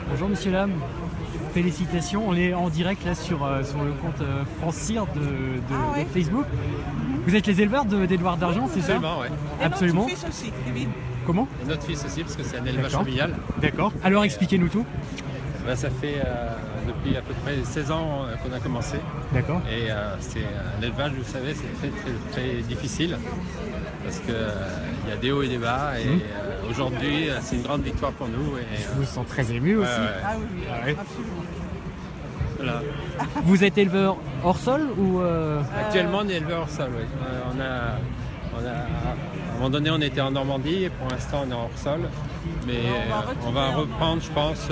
Bonjour Monsieur Lam, félicitations, on est en direct là sur le compte France Cyr de Facebook. Vous êtes les éleveurs d'Édouard d'Argent, c'est ça? Absolument, oui. Absolument. Et notre fils aussi, Kevin. Comment? Et notre fils aussi, parce que c'est un élevage D'accord. familial. D'accord. Alors expliquez-nous tout. Ça fait depuis à peu près 16 ans qu'on a commencé. D'accord. Et c'est un élevage, vous savez, c'est très difficile. Parce qu'il y a des hauts et des bas. Et aujourd'hui, c'est une grande victoire pour nous. Je vous sens très ému aussi. Ah oui, Ouais. absolument. Voilà. Vous êtes éleveur hors sol ou Actuellement, on est éleveur hors sol. Oui. À un moment donné, on était en Normandie et pour l'instant, on est en hors sol. Mais on va reprendre, je pense,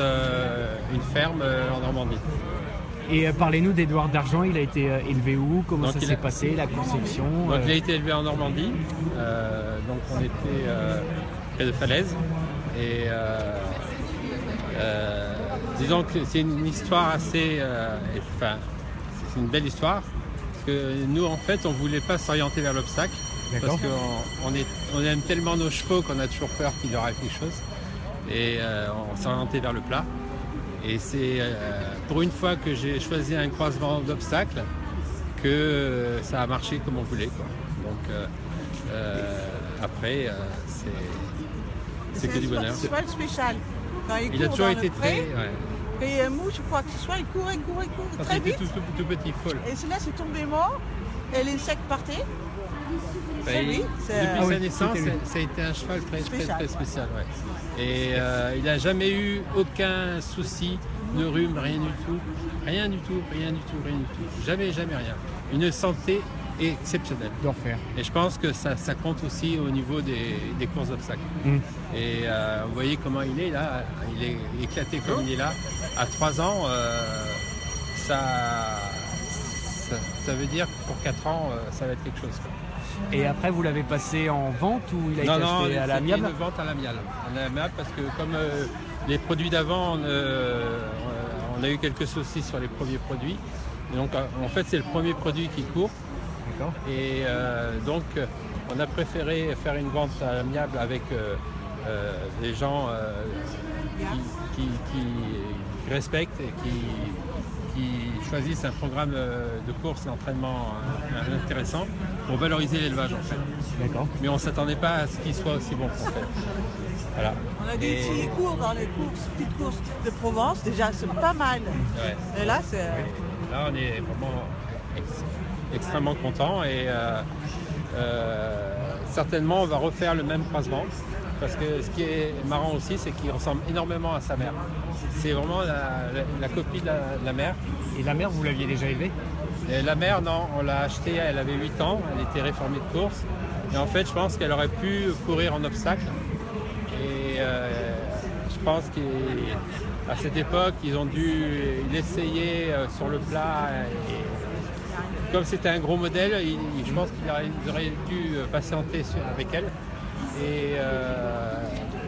une ferme en Normandie. Et parlez-nous d'Édouard d'Argent, il a été élevé où? Comment Donc, ça s'est passé, la conception? Donc, il a été élevé en Normandie. Donc, on était près de Falaise. Et disons que c'est une histoire assez. C'est une belle histoire. Parce que nous, en fait, on ne voulait pas s'orienter vers l'obstacle. Parce qu'on aime tellement nos chevaux qu'on a toujours peur qu'il leur arrive quelque chose. Et on s'est orienté vers le plat. Et c'est pour une fois que j'ai choisi un croisement d'obstacles que ça a marché comme on voulait, quoi. Donc après, c'est que du bonheur. C'est pas le spécial. Quand Il a toujours été très. Quand il est mou, je crois que ce soit, il courait très C'était vite. tout petit, folle. Et là, c'est tombé mort. Et l'insecte partait. C'est lui. Depuis sa naissance, ça a été un cheval très spécial. Ouais. Et il n'a jamais eu aucun souci de rhume, rien du tout. Jamais rien. Une santé exceptionnelle. D'enfer. Et je pense que ça compte aussi au niveau des courses d'obstacles. Et vous voyez comment il est là, il est éclaté comme il est là. À 3 ans, ça veut dire que pour 4 ans, ça va être quelque chose, quoi. Et après, vous l'avez passé en vente ou il a été acheté à l'amiable? Non, une vente à l'amiable. Parce que comme les produits d'avant, on a eu quelques soucis sur les premiers produits. Et donc, en fait, c'est le premier produit qui court. D'accord. Et donc, on a préféré faire une vente à l'amiable avec des gens qui respectent et qui choisissent un programme de course et d'entraînement intéressant pour valoriser l'élevage, en fait. D'accord. Mais on ne s'attendait pas à ce qu'il soit aussi bon, en fait. Voilà. On a des petits cours dans les petites courses de Provence. Déjà, c'est pas mal. Ouais. Et là, c'est... Là, on est vraiment extrêmement content et certainement, on va refaire le même croisement. Parce que ce qui est marrant aussi, c'est qu'il ressemble énormément à sa mère. C'est vraiment la copie de la mère. Et la mère, vous l'aviez déjà élevée? Et la mère, non, on l'a achetée, elle avait 8 ans, elle était réformée de course. Et en fait, je pense qu'elle aurait pu courir en obstacle. Et je pense qu'à cette époque, ils ont dû l'essayer sur le plat. Et comme c'était un gros modèle, je pense qu'ils auraient dû patienter avec elle. Et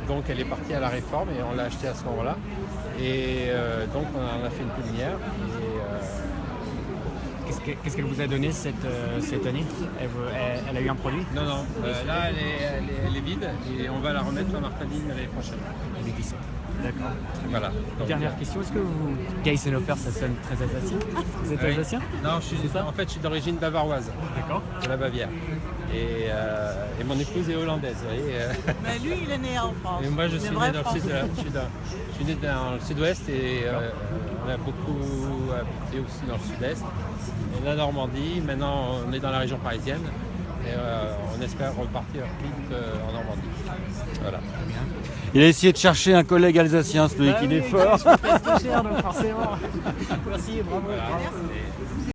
donc elle est partie à la réforme et on l'a achetée à ce moment-là. Et donc on en a fait une pépinière. Qu'est-ce qu'elle vous a donné cette année? Elle a eu un produit? Non, là elle est vide et on va la remettre en Martadine l'année prochaine. Elle est glissée. D'accord. Voilà. Donc, Dernière question, est-ce que vous... Geisenhofer, ça sonne très alsacien? Vous êtes alsacien? Non, en fait je suis d'origine bavaroise. D'accord. De la Bavière. Et mon épouse est hollandaise, vous voyez. Mais lui, il est né en France. Et moi je suis né dans le sud, Français. je suis né dans le sud-ouest et on a beaucoup habité aussi dans le sud-est. Et la Normandie, maintenant on est dans la région parisienne et on espère repartir vite en Normandie. Voilà. Il a essayé de chercher un collègue alsacien, celui qui est fort. Je suis cher, donc forcément. Merci, bravo. Voilà. Merci.